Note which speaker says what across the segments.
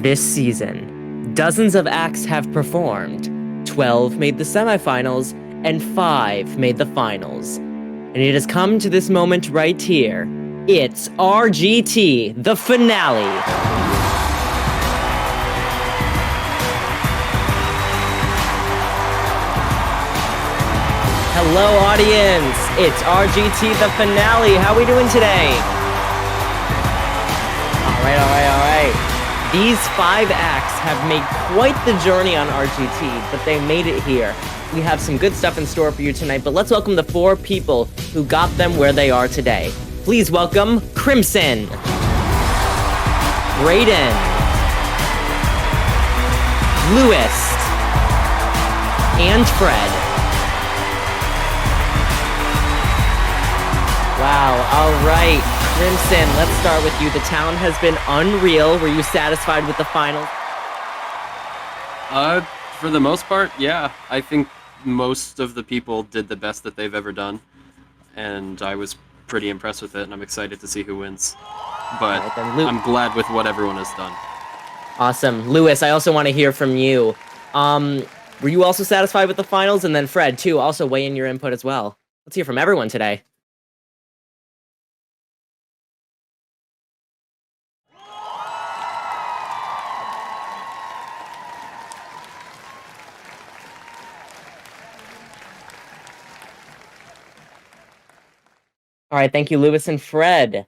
Speaker 1: This season, dozens of acts have performed. 12 made the semifinals, and 5 made the finals. And it has come to this moment right here. It's RGT, the finale. Hello, audience. It's RGT, the finale. How are we doing today? All right. These 5 acts have made quite the journey on RGT, but they made it here. We have some good stuff in store for you tonight, but let's welcome the 4 people who got them where they are today. Please welcome Crimson, Brayden, Lewis, and Fred. Wow, all right. Crimson, let's start with you. The town has been unreal. Were you satisfied with the final?
Speaker 2: For the most part, yeah. I think most of the people did the best that they've ever done, and I was pretty impressed with it, and I'm excited to see who wins. But right, I'm glad with what everyone has done.
Speaker 1: Awesome. Lewis, I also want to hear from you. Were you also satisfied with the finals? And then Fred, too, also weigh in your input as well. Let's hear from everyone today. All right, thank you, Lewis and Fred.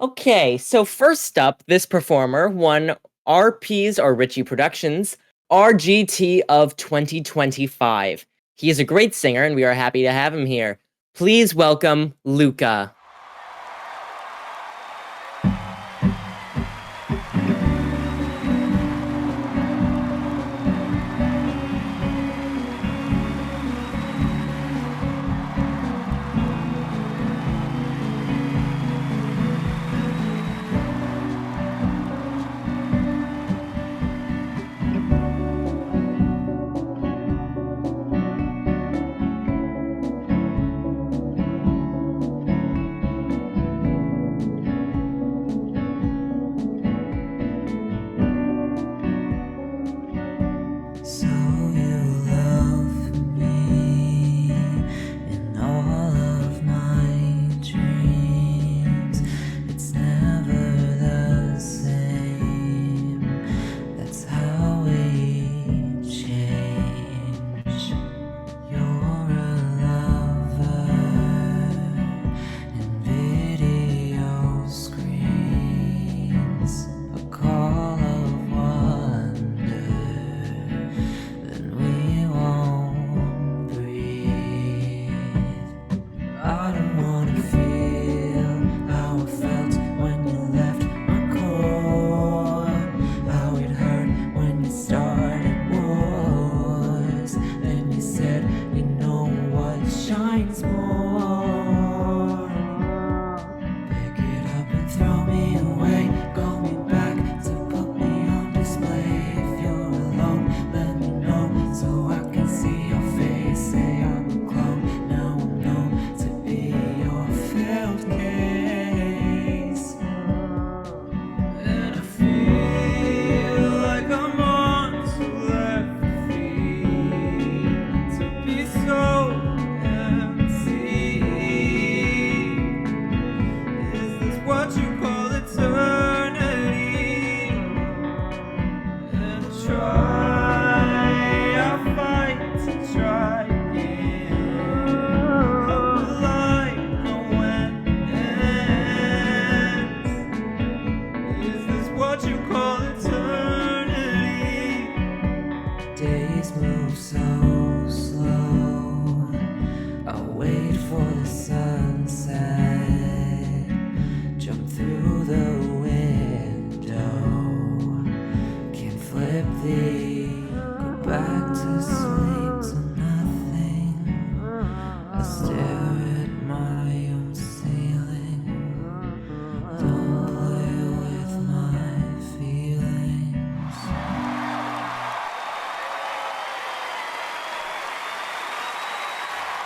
Speaker 1: Okay, so first up, this performer won RP's, or Ritchie Productions, RGT of 2025. He is a great singer, and we are happy to have him here. Please welcome Luca.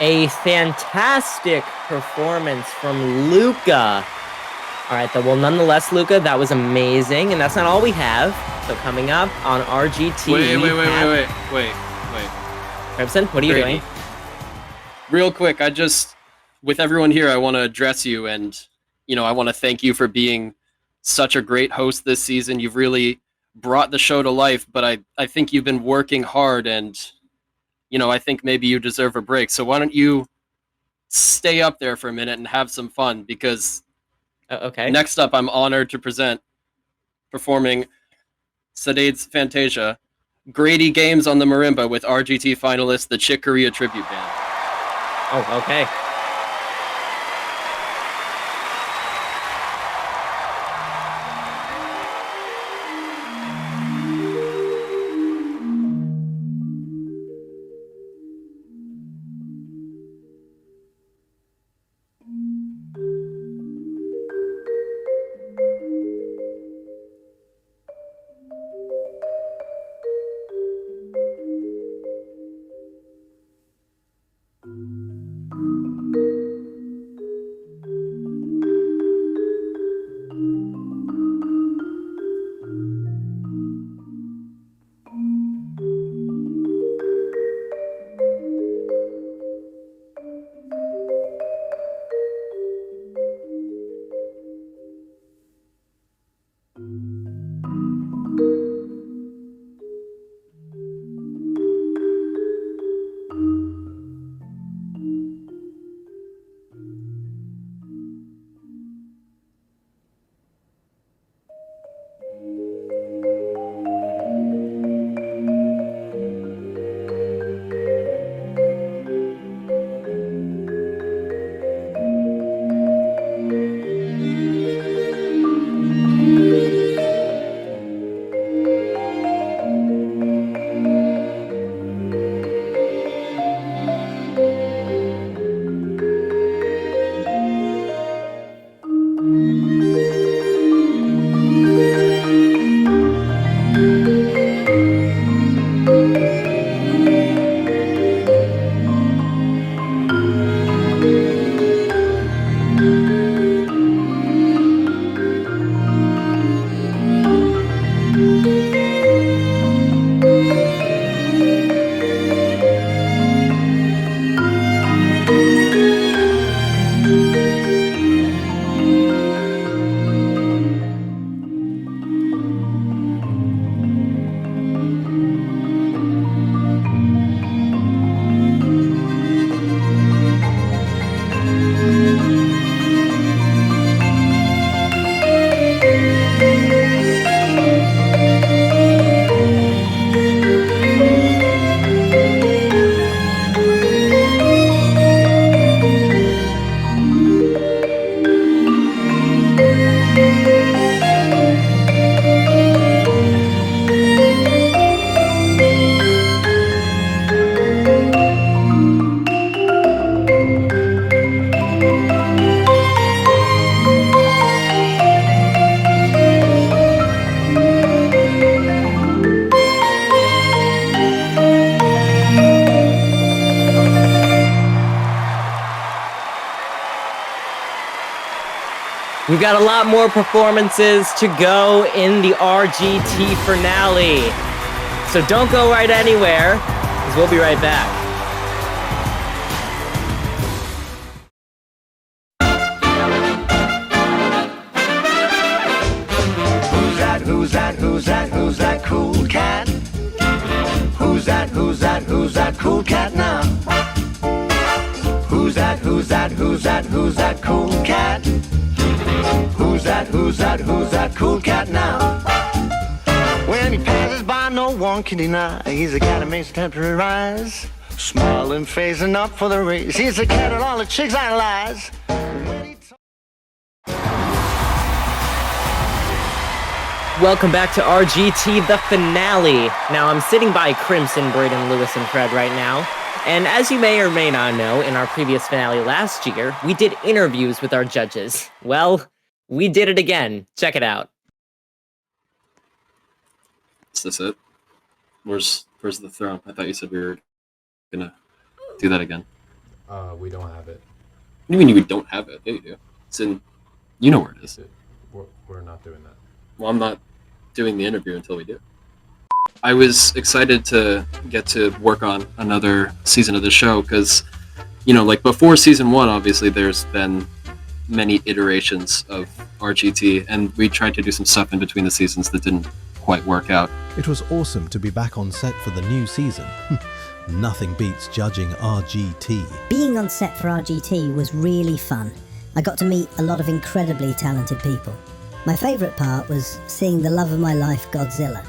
Speaker 1: A fantastic performance from Luca. All right, well, nonetheless, Luca, that was amazing, and that's not all we have. So coming up on RGT,
Speaker 2: wait.
Speaker 1: Crimson, what are you doing?
Speaker 2: Real quick, with everyone here, I want to address you, and I want to thank you for being such a great host this season. You've really brought the show to life, but I think you've been working hard, and I think maybe you deserve a break. So why don't you stay up there for a minute and have some fun, because
Speaker 1: okay.
Speaker 2: Next up, I'm honored to performing Sadeed's Fantasia, Grady Games on the Marimba with RGT finalist, the Chick Corea Tribute Band.
Speaker 1: Oh, okay. We've got a lot more performances to go in the RGT finale. So don't go right anywhere, because we'll be right back.
Speaker 3: Who's that cool cat? Who's that cool cat now? Who's that cool cat? Who's that cool cat now? When he passes by, no one can deny he's a cat that makes a temporary rise. Smiling face and up for the race. He's a cat that all the chicks idolize.
Speaker 1: Welcome back to RGT, the finale. Now, I'm sitting by Crimson, Braden, Lewis, and Fred right now. And as you may or may not know, in our previous finale last year, we did interviews with our judges. Well, we did it again. Check it out.
Speaker 2: Is this it? Where's the throne? I thought you said we were gonna do that again.
Speaker 4: We don't have it.
Speaker 2: What do you mean you don't have it? Yeah, you do. It's in... You know where it is.
Speaker 4: we're not doing that.
Speaker 2: Well, I'm not doing the interview until we do. I was excited to get to work on another season of the show because, like before season 1, obviously there's been many iterations of RGT, and we tried to do some stuff in between the seasons that didn't quite work out.
Speaker 5: It was awesome to be back on set for the new season. Nothing beats judging RGT.
Speaker 6: Being on set for RGT was really fun. I got to meet a lot of incredibly talented people. My favourite part was seeing the love of my life, Godzilla.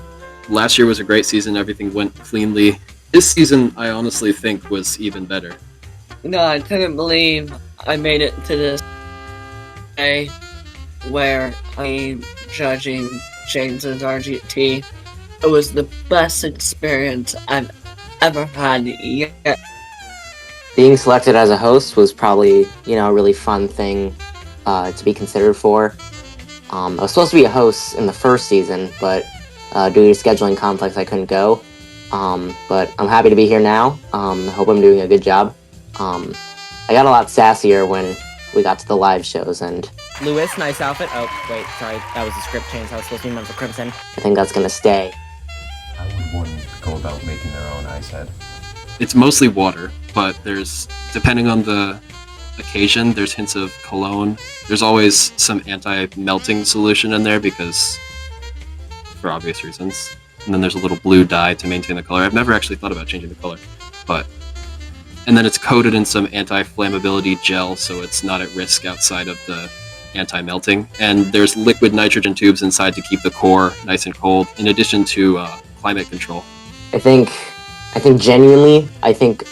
Speaker 2: Last year was a great season, everything went cleanly. This season, I honestly think, was even better.
Speaker 7: No, I couldn't believe I made it to this day where I'm judging James's RGT. It was the best experience I've ever had yet.
Speaker 8: Being selected as a host was probably, a really fun thing to be considered for. I was supposed to be a host in the first season, but due to scheduling conflicts, I couldn't go. But I'm happy to be here now. I hope I'm doing a good job. I got a lot sassier when we got to the live shows, and
Speaker 1: Lewis, nice outfit. Oh, wait, sorry, that was a script change. I was supposed to be meant for Crimson.
Speaker 8: I think that's gonna stay.
Speaker 4: How would one go about making their own ice head?
Speaker 2: It's mostly water, but depending on the occasion, there's hints of cologne. There's always some anti-melting solution in there because, for obvious reasons. And then there's a little blue dye to maintain the color. I've never actually thought about changing the color, and then it's coated in some anti-flammability gel, so it's not at risk outside of the anti-melting. And there's liquid nitrogen tubes inside to keep the core nice and cold, in addition to climate control.
Speaker 8: I think genuinely,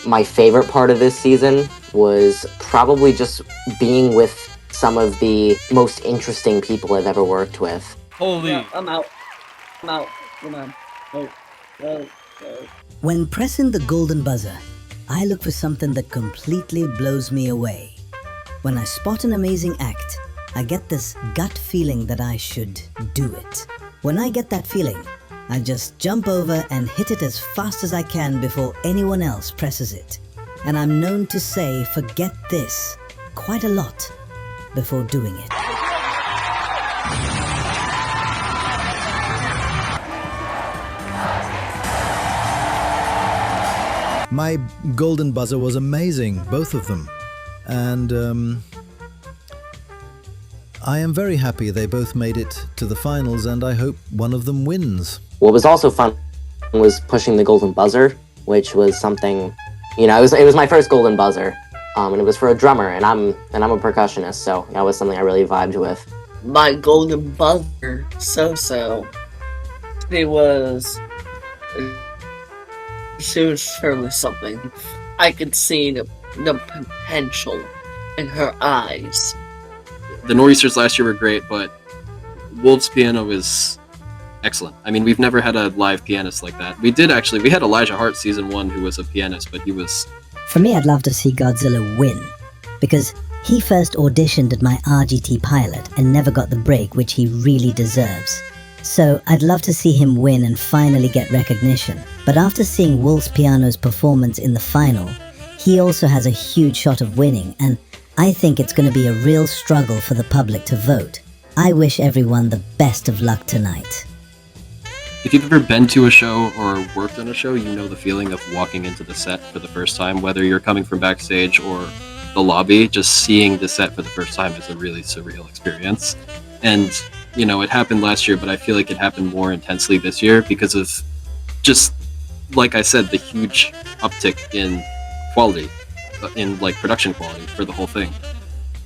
Speaker 8: my favorite part of this season was probably just being with some of the most interesting people I've ever worked with.
Speaker 1: Holy.
Speaker 7: Yeah, I'm out. Come on. Go.
Speaker 6: When pressing the golden buzzer, I look for something that completely blows me away. When I spot an amazing act, I get this gut feeling that I should do it. When I get that feeling, I just jump over and hit it as fast as I can before anyone else presses it. And I'm known to say, forget this, quite a lot before doing it.
Speaker 5: My golden buzzer was amazing, both of them. And I am very happy they both made it to the finals, and I hope one of them wins.
Speaker 8: What was also fun was pushing the golden buzzer, which was something, it was my first golden buzzer, and it was for a drummer, and I'm a percussionist, so that was something I really vibed with.
Speaker 7: My golden buzzer, she was surely something. I could see the potential in her eyes.
Speaker 2: The Nor'easters last year were great, but Wolf's piano is excellent. I mean, we've never had a live pianist like that. We had Elijah Hart season 1, who was a pianist, but he was...
Speaker 6: For me, I'd love to see Godzilla win, because he first auditioned at my RGT pilot and never got the break, which he really deserves. So I'd love to see him win and finally get recognition. But after seeing Wolf's Piano's performance in the final, he also has a huge shot of winning, and I think it's going to be a real struggle for the public to vote. I wish everyone the best of luck tonight.
Speaker 2: If you've ever been to a show or worked on a show, you know the feeling of walking into the set for the first time, whether you're coming from backstage or the lobby. Just seeing the set for the first time is a really surreal experience. And, it happened last year, but I feel like it happened more intensely this year because of just, like I said, the huge uptick in quality, in production quality for the whole thing,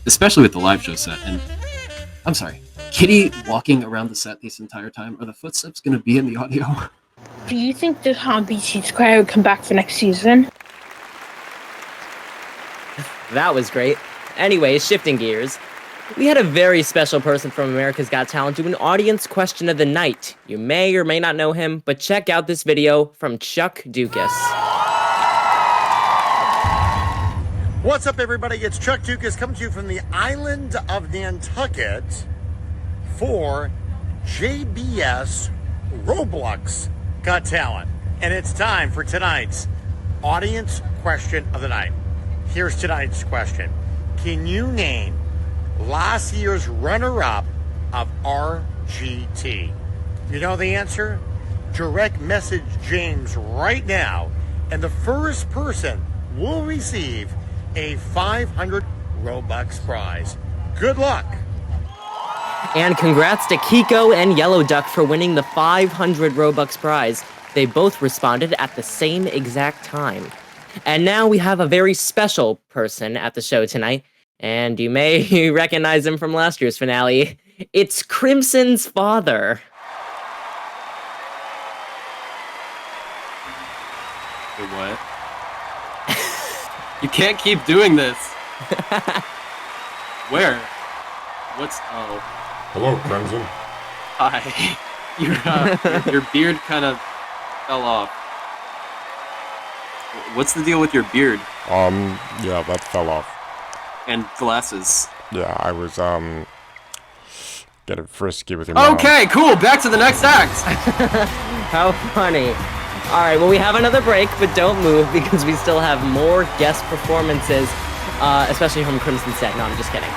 Speaker 2: especially with the live show set. And I'm sorry, Kitty walking around the set this entire time, are the footsteps going to be in the audio?
Speaker 9: Do you think the BC's crowd will come back for next season?
Speaker 1: That was great. Anyways, shifting gears. We had a very special person from America's Got Talent do an audience question of the night. You may or may not know him, but check out this video from Chuck Dukas.
Speaker 3: What's up, everybody? It's Chuck Dukas coming to you from the island of Nantucket for JBS ROBUX Got Talent. And it's time for tonight's audience question of the night. Here's tonight's question. Can you name last year's runner-up
Speaker 10: of RGT? You know the answer? Direct message James right now, and the first person will receive a 500 ROBUX prize. Good luck.
Speaker 1: And congrats to Kiko and Yellow Duck for winning the 500 Robux prize. They both responded at the same exact time. And now we have a very special person at the show tonight, and you may recognize him from last year's finale. It's Crimson's father.
Speaker 2: Wait, what? You can't keep doing this. Where? What's... Oh.
Speaker 11: Hello, Crimson.
Speaker 2: Hi. Your beard kind of fell off. What's the deal with your beard?
Speaker 11: Yeah, that fell off.
Speaker 2: And glasses.
Speaker 11: Yeah, I was, getting frisky with your mom.
Speaker 2: Okay, cool, back to the next act!
Speaker 1: How funny. Alright, well we have another break, but don't move because we still have more guest performances, especially from Crimson's set. No, I'm just kidding.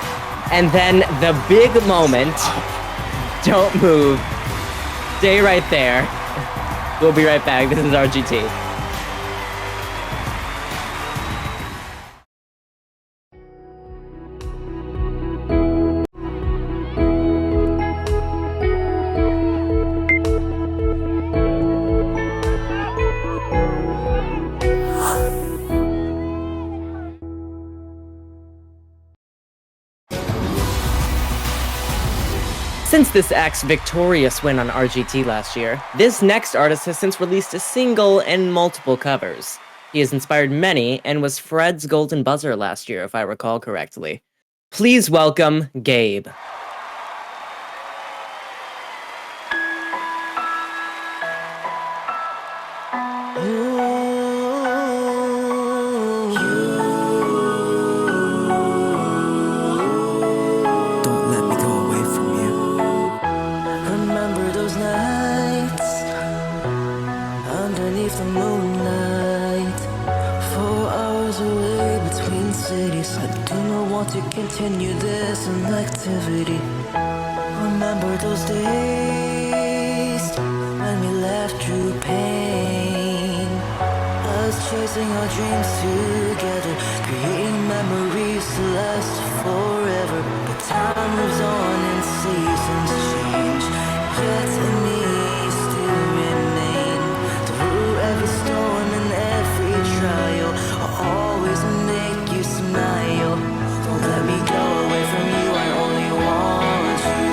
Speaker 1: And then the big moment. Don't move. Stay right there. We'll be right back. This is RGT. Since this act's victorious win on RGT last year, this next artist has since released a single and multiple covers. He has inspired many and was Fred's golden buzzer last year, if I recall correctly. Please welcome Gabe.
Speaker 12: Continue this inactivity. Remember those days when we laughed through pain, us chasing our dreams together, creating memories to last forever. But time moves on and seasons change, yet in me still remain. Through every storm and every trial, I'll always make you smile. Don't let me go away from you, I only want you.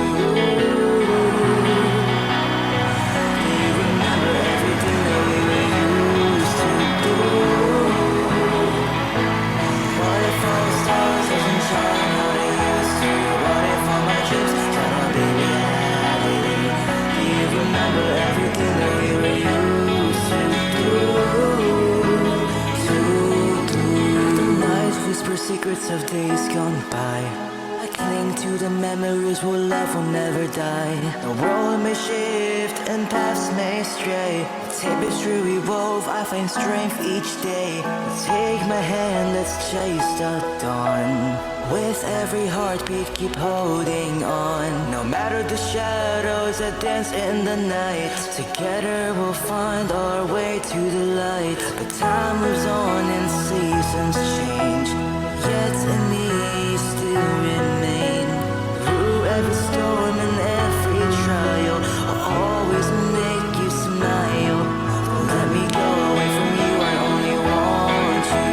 Speaker 12: Do you remember everything that we were used to do? What if all the stars doesn't shine how they used to? What if all my dreams cannot be reality? Do you remember everything that we were used to do? Whisper secrets of days gone by. I cling to the memories where love will never die. The world may shift and paths may stray. Tapestry we wove, I find strength each day. Take my hand, let's chase the dawn. With every heartbeat, keep holding on. No matter the shadows that dance in the night, together we'll find our way to the light. But time moves on and seasons change, yet in me still remain. Through every storm and every trial, I'll always make you smile. Don't let me go away from you, I only want you.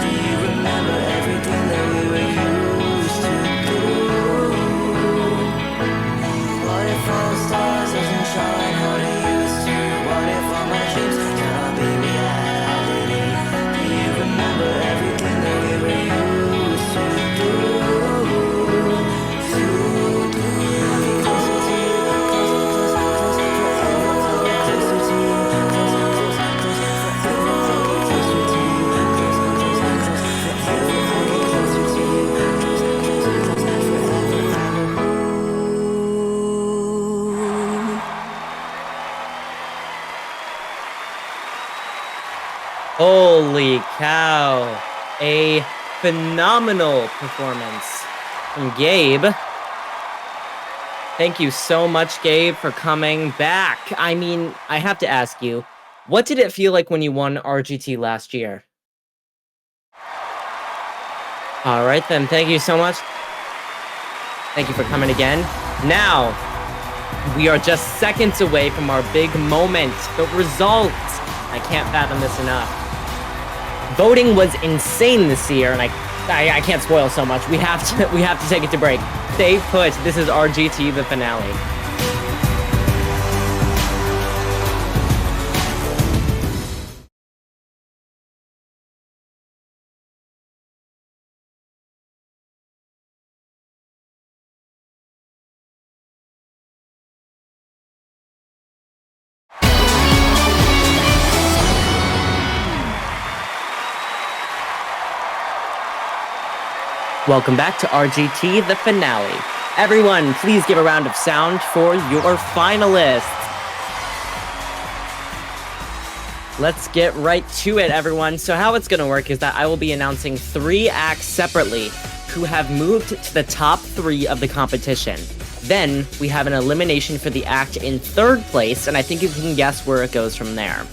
Speaker 12: Do you remember everything that we were used to do? What if all the stars doesn't shine how they used to? What if all my dreams cannot be reality? Do you remember everything that we were used to do?
Speaker 1: Holy cow. A phenomenal performance. from Gabe. Thank you so much, Gabe, for coming back. I mean, I have to ask you, what did it feel like when you won RGT last year? All right, then. Thank you so much. Thank you for coming again. Now, we are just seconds away from our big moment, the results. I can't fathom this enough. Voting was insane this year, and I can't spoil so much. We have to take it to break. Stay put. This is RGT, the finale. Welcome back to RGT, the finale. Everyone, please give a round of sound for your finalists. Let's get right to it, everyone. So how it's going to work is that I will be announcing 3 acts separately who have moved to the top 3 of the competition. Then we have an elimination for the act in 3rd place, and I think you can guess where it goes from there.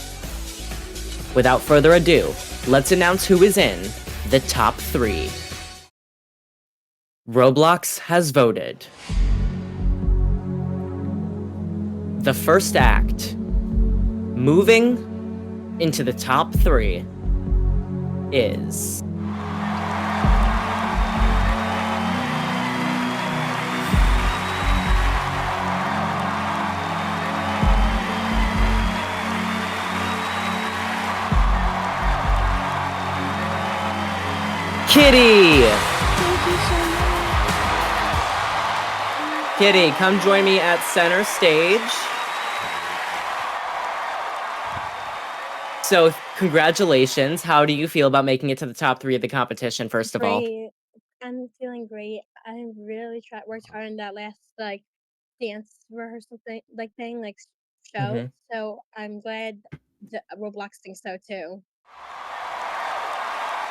Speaker 1: Without further ado, let's announce who is in the top 3. Roblox has voted. The first act, moving into the top 3, is... Kitty!
Speaker 9: Thank you so much.
Speaker 1: Kitty, come join me at center stage. So, congratulations. How do you feel about making it to the top 3 of the competition, first of all?
Speaker 9: Great. I'm feeling great. I really worked hard on that last dance rehearsal thing, show.
Speaker 1: Mm-hmm.
Speaker 9: So I'm glad the Roblox thinks so too.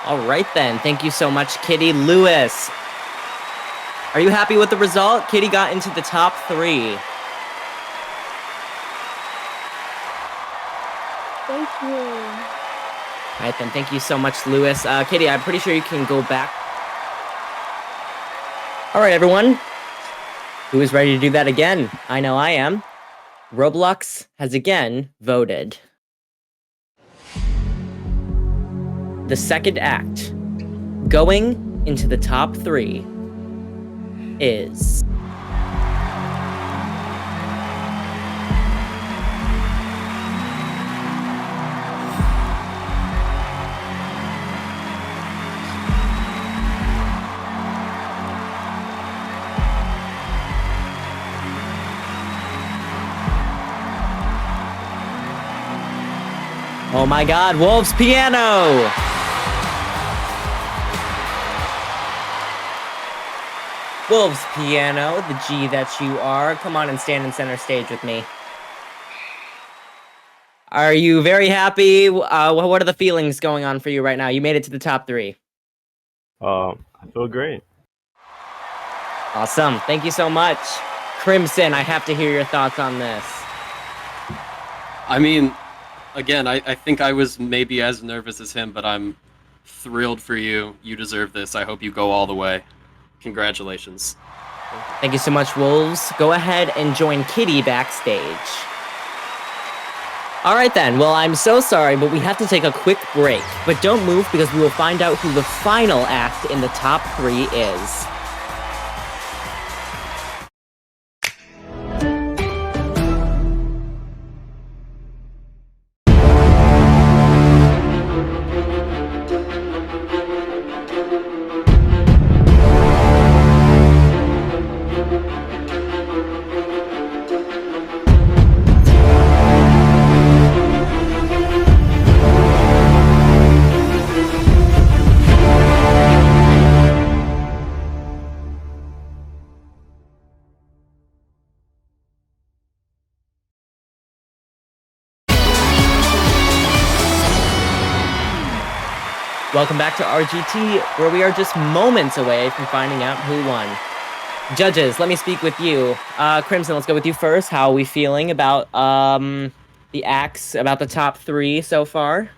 Speaker 1: All right then. Thank you so much, Kitty. Lewis, are you happy with the result? Kitty got into the top 3.
Speaker 9: Thank you.
Speaker 1: All right then. Thank you so much, Lewis. Kitty, I'm pretty sure you can go back. All right, everyone. Who is ready to do that again? I know I am. Roblox has again voted. The second act, going into the top 3, is... Oh my God, Wolf's Piano! Wolf's Piano, the G that you are. Come on and stand in center stage with me. Are you very happy? What are the feelings going on for you right now? You made it to the top 3.
Speaker 13: I feel great.
Speaker 1: Awesome. Thank you so much. Crimson, I have to hear your thoughts on this.
Speaker 2: I mean, again, I think I was maybe as nervous as him, but I'm thrilled for you. You deserve this. I hope you go all the way. Congratulations.
Speaker 1: Thank you so much, Wolves. Go ahead and join Kitty backstage. All right then, well, I'm so sorry, but we have to take a quick break. But don't move because we will find out who the final act in the top 3 is. Welcome back to RGT, where we are just moments away from finding out who won. Judges, let me speak with you. Crimson, let's go with you first. How are we feeling about the acts, about the top 3 so far?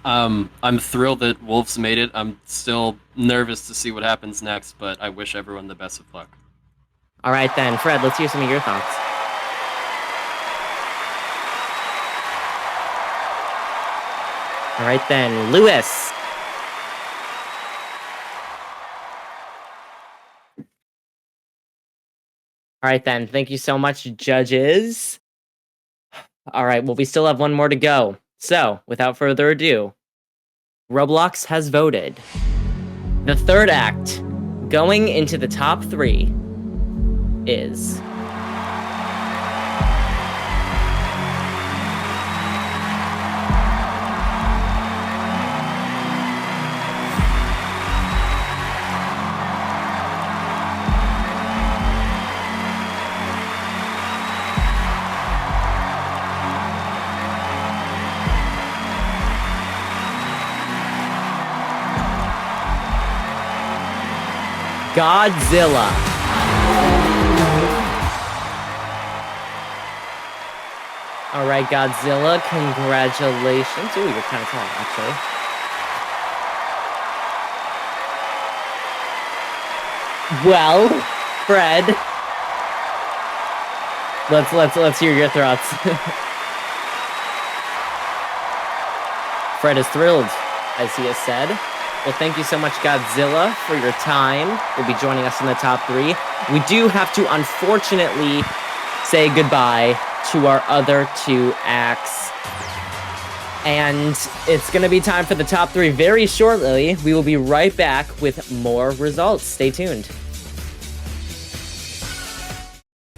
Speaker 2: I'm thrilled that Wolves made it. I'm still nervous to see what happens next, but I wish everyone the best of luck.
Speaker 1: All right then, Fred, let's hear some of your thoughts. All right then, Lewis. All right then, thank you so much, judges. All right, well, we still have one more to go. So, without further ado, Roblox has voted. The third act, going into the top 3, is... Godzilla. All right, Godzilla, congratulations. Ooh, you're kind of tall, actually. Well, Fred, let's hear your thoughts. Fred is thrilled, as he has said. Well, thank you so much, Godzilla, for your time. You'll be joining us in the top 3. We do have to, unfortunately, say goodbye to our other 2 acts. And it's going to be time for the top 3 very shortly. We will be right back with more results. Stay tuned.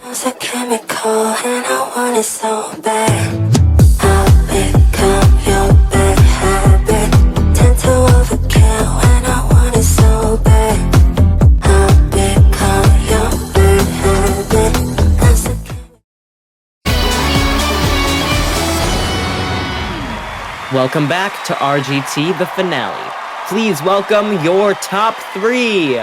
Speaker 14: It's a chemical and I want it so bad. I'll become your bad habit. Tend to overkill when I want it so bad. I'll become your bad habit. That's a
Speaker 1: Welcome back to RGT, the finale. Please welcome your top 3.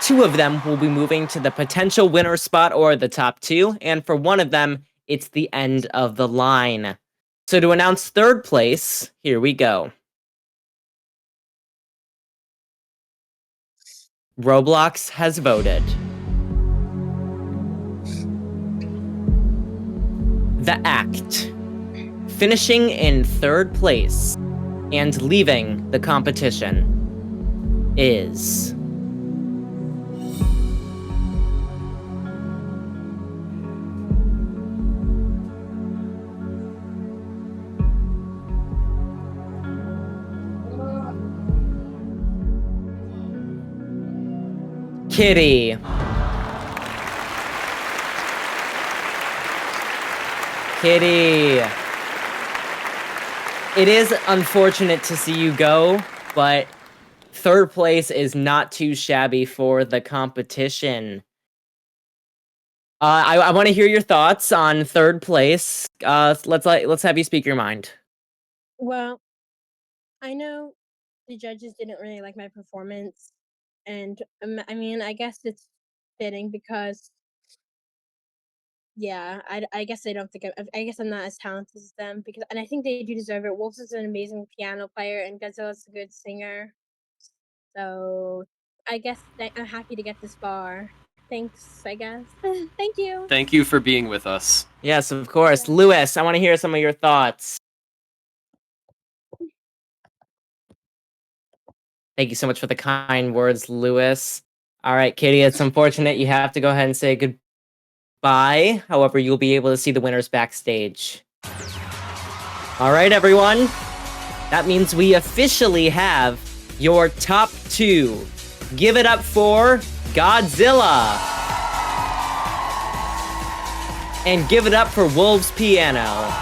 Speaker 1: 2 of them will be moving to the potential winner spot or the top 2, and for one of them, it's the end of the line. So to announce third place, here we go. Roblox has voted. The act, finishing in third place and leaving the competition, is... Kitty. Kitty. It is unfortunate to see you go, but third place is not too shabby for the competition. I want to hear your thoughts on third place. Let's have you speak your mind.
Speaker 9: Well, I know the judges didn't really like my performance, and I mean, I guess it's fitting because, yeah, I guess they don't think I guess I'm not as talented as them because, and I think they do deserve it. Wolves is an amazing piano player, and Godzilla's a good singer. So I guess I'm happy to get this far. Thanks, I guess. Thank you.
Speaker 2: Thank you for being with us.
Speaker 1: Yes, of course. Lewis, I want to hear some of your thoughts. Thank you so much for the kind words, Lewis. All right, Katie, it's unfortunate you have to go ahead and say goodbye. However, you'll be able to see the winners backstage. All right, everyone. That means we officially have your top 2. Give it up for Godzilla. And give it up for Wolves Piano.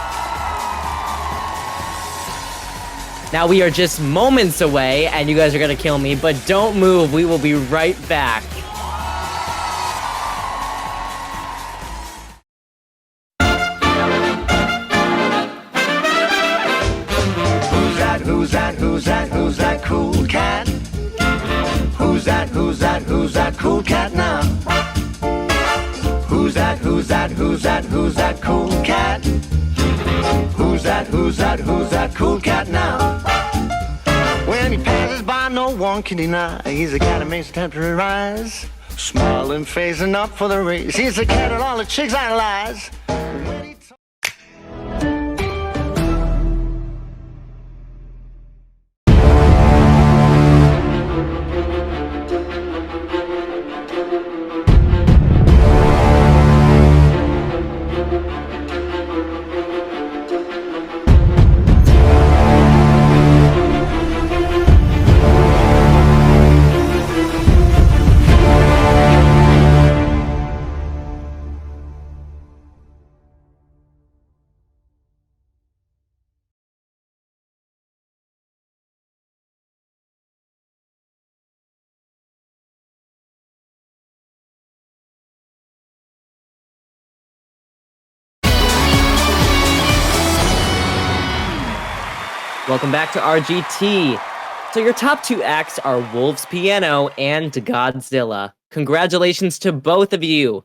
Speaker 1: Now we are just moments away, and you guys are gonna kill me, but don't move, we will be right back.
Speaker 3: Who's that? Who's that, who's that, who's that cool cat now? Who's that, who's that, who's that, who's that cool cat? Who's that, who's that, who's that cool cat now? When he passes by, no one can deny he's a cat that makes a temporary rise. Smiling, facing up for the race. He's a cat that all the chicks idolize.
Speaker 1: Welcome back to RGT. So your top two acts are Wolves Piano and Godzilla. Congratulations to both of you.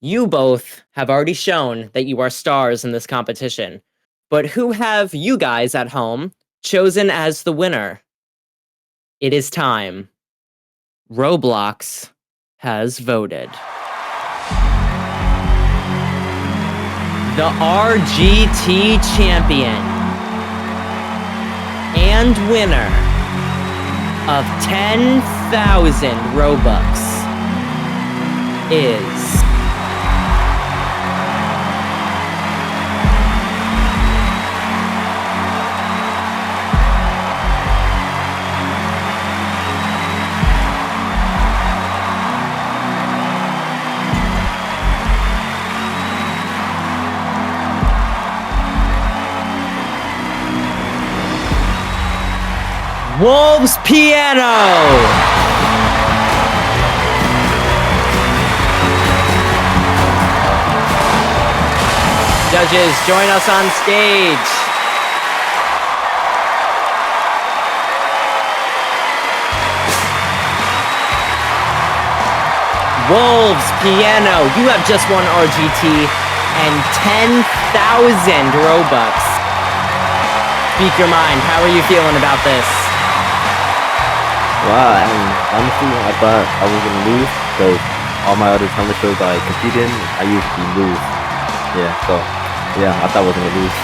Speaker 1: You both have already shown that you are stars in this competition. But who have you guys at home chosen as the winner? It is time. ROBUX has voted. The RGT champion and winner of 10,000 Robux is Wolves Piano! Judges, join us on stage. Wolves Piano, you have just won RGT and 10,000 Robux. Speak your mind, how are you feeling about this?
Speaker 15: Wow, and honestly, I thought I was gonna lose because all my other summer shows I compete in, I usually lose. Yeah, so yeah, I thought I was gonna lose.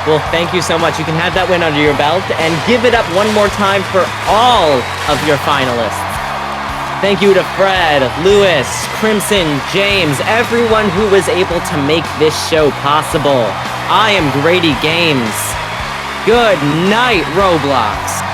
Speaker 1: Well, thank you so much. You can have that win under your belt and give it up one more time for all of your finalists. Thank you to Fred, Lewis, Crimson, James, everyone who was able to make this show possible. I am Grady Games. Good night, ROBUX.